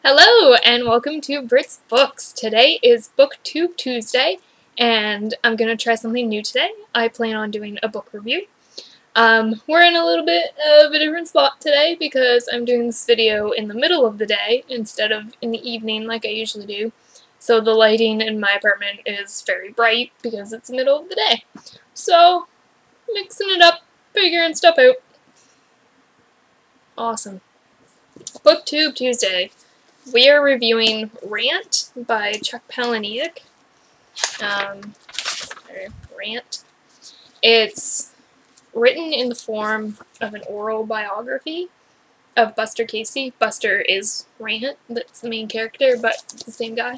Hello and welcome to BrittsBooks. Today is BookTube Tuesday and I'm going to try something new today. I plan on doing a book review. We're in a little bit of a different spot today because I'm doing this video in the middle of the day instead of in the evening like I usually do. So the lighting in my apartment is very bright because it's the middle of the day. So, mixing it up, figuring stuff out. Awesome. BookTube Tuesday. We are reviewing Rant by Chuck Palahniuk. Rant. It's written in the form of an oral biography of Buster Casey. Buster is Rant, that's the main character, but it's the same guy.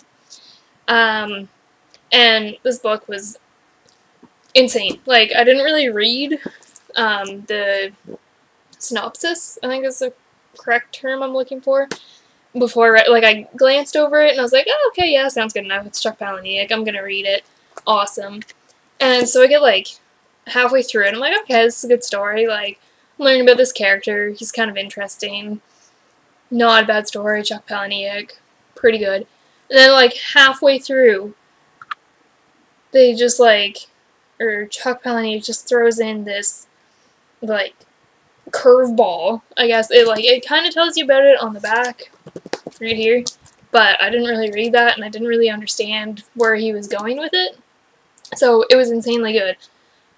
And this book was insane. Like, I didn't really read the synopsis, I think is the correct term I'm looking for. Before, like, I glanced over it and I was like, oh, okay, yeah, sounds good enough. It's Chuck Palahniuk. I'm gonna read it. Awesome. And so I get, like, halfway through it and I'm like, okay, this is a good story. Like, I'm learning about this character. He's kind of interesting. Not a bad story. Chuck Palahniuk. Pretty good. And then, like, halfway through, they just, like, or Chuck Palahniuk just throws in this, like, curveball, I guess. It kind of tells you about it on the back, right here, but I didn't really read that, and I didn't really understand where he was going with it, so it was insanely good,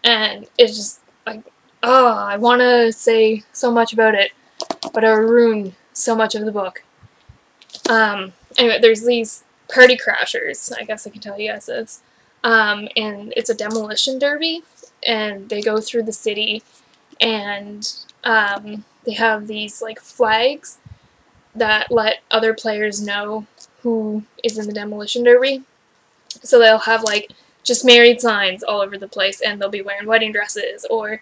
and it's just, like, I want to say so much about it, but I would ruin so much of the book. Anyway, there's these party crashers, I guess I can tell you guys this, and it's a demolition derby, and they go through the city, and they have these, like, flags that let other players know who is in the demolition derby. So they'll have, like, just married signs all over the place, and they'll be wearing wedding dresses, or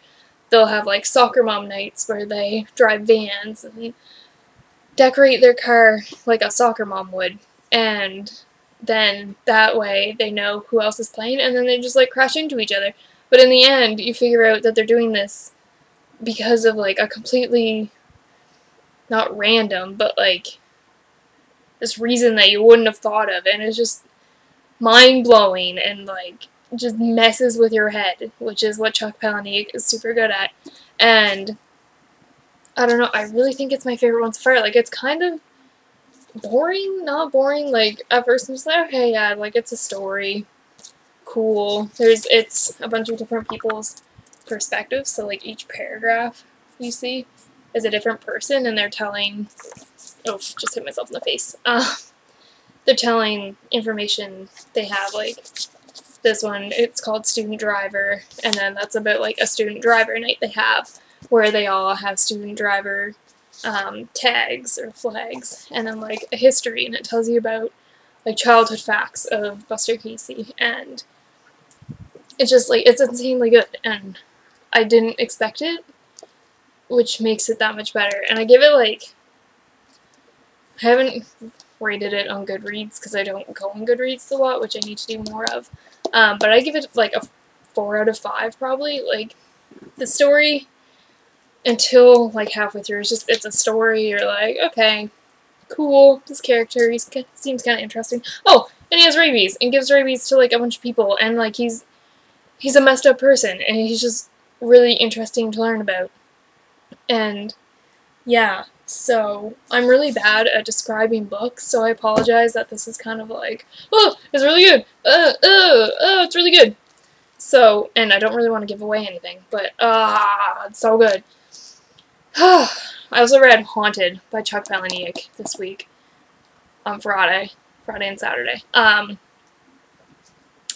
they'll have, like, soccer mom nights where they drive vans and decorate their car like a soccer mom would, and then that way they know who else is playing, and then they just, like, crash into each other. But in the end, you figure out that they're doing this because of, like, a completely, not random, but, like, this reason that you wouldn't have thought of, and it's just mind-blowing, and, like, just messes with your head, which is what Chuck Palahniuk is super good at. And I don't know, I really think it's my favorite one so far. Like, it's kind of boring, not boring, like, at first I'm just like, okay, yeah, like, it's a story, cool. It's a bunch of different people's perspectives, so, like, each paragraph you see is a different person, and they're telling, oh, just hit myself in the face, they're telling information they have, like, this one, it's called Student Driver, and then that's about, like, a student driver night they have, where they all have student driver tags or flags, and then, like, a history, and it tells you about, like, childhood facts of Buster Casey, and it's just, like, it's insanely good, and I didn't expect it, which makes it that much better. And I give it, like, I haven't rated it on Goodreads because I don't go on Goodreads a lot, which I need to do more of. But I give it, like, a 4 out of 5 probably. Like, the story until, like, halfway through is just, it's a story. You're like, okay, cool, this character, he seems kind of interesting. Oh, and he has rabies and gives rabies to, like, a bunch of people, and, like, he's a messed up person, and he's just really interesting to learn about. And yeah, so I'm really bad at describing books, so I apologize that this is kind of like, oh, it's really good, it's really good. So, and I don't really want to give away anything, but it's so good. I also read Haunted by Chuck Palahniuk this week on Friday and Saturday. It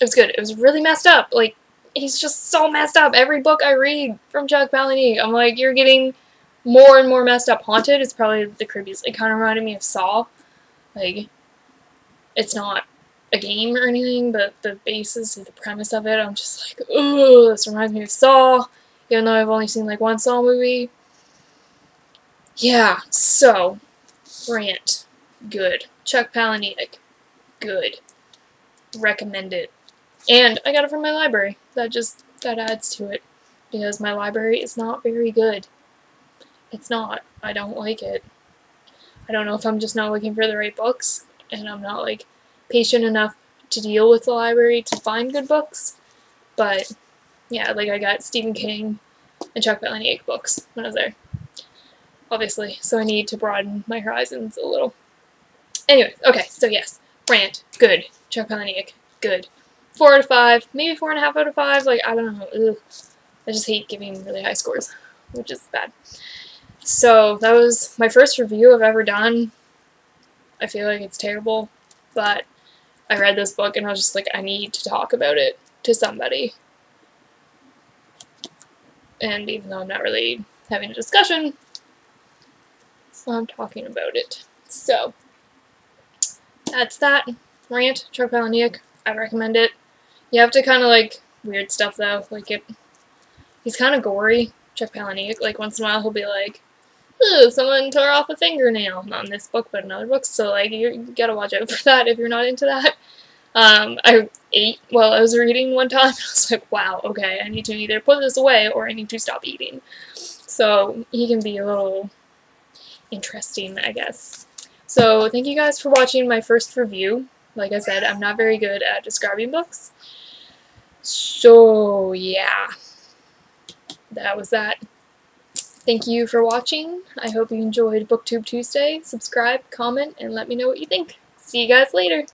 was good. It was really messed up. Like, he's just so messed up. Every book I read from Chuck Palahniuk, I'm like, you're getting more and more messed up. Haunted is probably the creepiest. It kind of reminded me of Saw. Like, it's not a game or anything, but the basis of the premise of it, I'm just like, ooh, this reminds me of Saw, even though I've only seen, like, one Saw movie. Yeah, so, Rant, good. Chuck Palahniuk, good. Recommend it. And I got it from my library. That adds to it, because my library is not very good. It's not. I don't like it. I don't know if I'm just not looking for the right books, and I'm not, like, patient enough to deal with the library to find good books. But, yeah, like, I got Stephen King and Chuck Palahniuk books when I was there, obviously, so I need to broaden my horizons a little. Anyway, okay, so yes, Rant, good. Chuck Palahniuk, good. 4 out of 5, maybe 4.5 out of 5, like, I don't know, ugh. I just hate giving really high scores, which is bad. So, that was my first review I've ever done. I feel like it's terrible, but I read this book and I was just like, I need to talk about it to somebody. And even though I'm not really having a discussion, so I'm talking about it. So, that's that. Rant, Chuck Palahniuk. I recommend it. You have to kind of like weird stuff though. Like he's kind of gory. Chuck Palahniuk. Like once in a while he'll be like, "Ooh, someone tore off a fingernail." Not in this book, but in other books. So like you gotta watch out for that if you're not into that. I ate while I was reading one time. I was like, wow, okay, I need to either put this away or I need to stop eating. So he can be a little interesting, I guess. So thank you guys for watching my first review. Like I said, I'm not very good at describing books. So yeah, that was that. Thank you for watching. I hope you enjoyed BookTube Tuesday. Subscribe, comment, and let me know what you think. See you guys later.